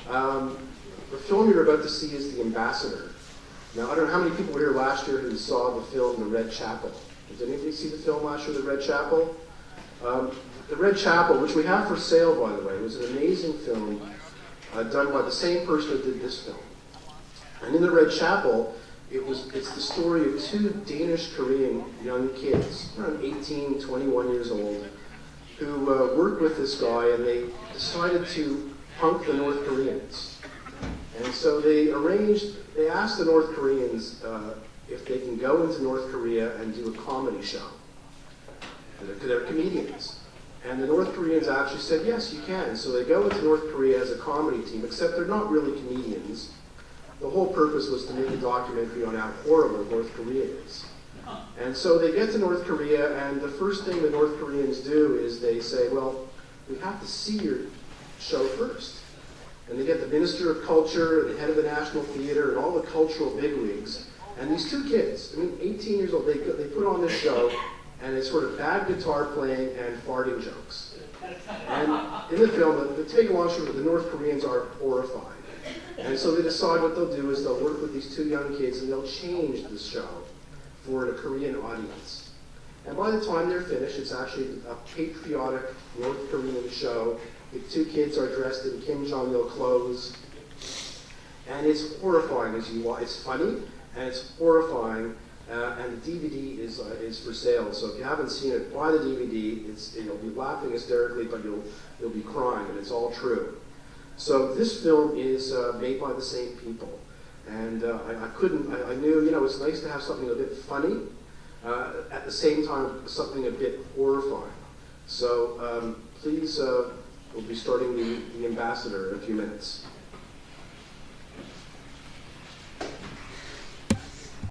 The film you're about to see is The Ambassador. Now, I don't know how many people were here last year who saw the film The Red Chapel. Did anybody see the film last year, The Red Chapel? The Red Chapel, which we have for sale, by the way, was an amazing film done by the same person that did this film. And in The Red Chapel, it's the story of two Danish-Korean young kids, around 18, 21 years old, who worked with this guy, and they decided to punk the North Koreans. And so they asked the North Koreans if they can go into North Korea and do a comedy show. They're comedians. And the North Koreans actually said, yes, you can. So they go into North Korea as a comedy team, except they're not really comedians. The whole purpose was to make a documentary on how horrible North Korea is. And so they get to North Korea, and the first thing the North Koreans do is they say, well, we have to see your show first. And they get the Minister of Culture, the head of the National Theater, and all the cultural bigwigs. And these two kids, 18 years old, they put on this show, and it's sort of bad guitar playing and farting jokes. And in the film, to take a long story, the North Koreans are horrified. And so they decide what they'll do is they'll work with these two young kids, and they'll change the show for a Korean audience. And by the time they're finished, it's actually a patriotic North Korean show. The two kids are dressed in Kim Jong-il clothes. And it's horrifying as you watch. It's funny, and it's horrifying. And the DVD is for sale. So if you haven't seen it, buy the DVD. You'll be laughing hysterically, but you'll be crying, and it's all true. So this film is made by the same people. And I knew, it's nice to have something a bit funny, at the same time, something a bit horrifying. So please, we'll be starting The Ambassador in a few minutes.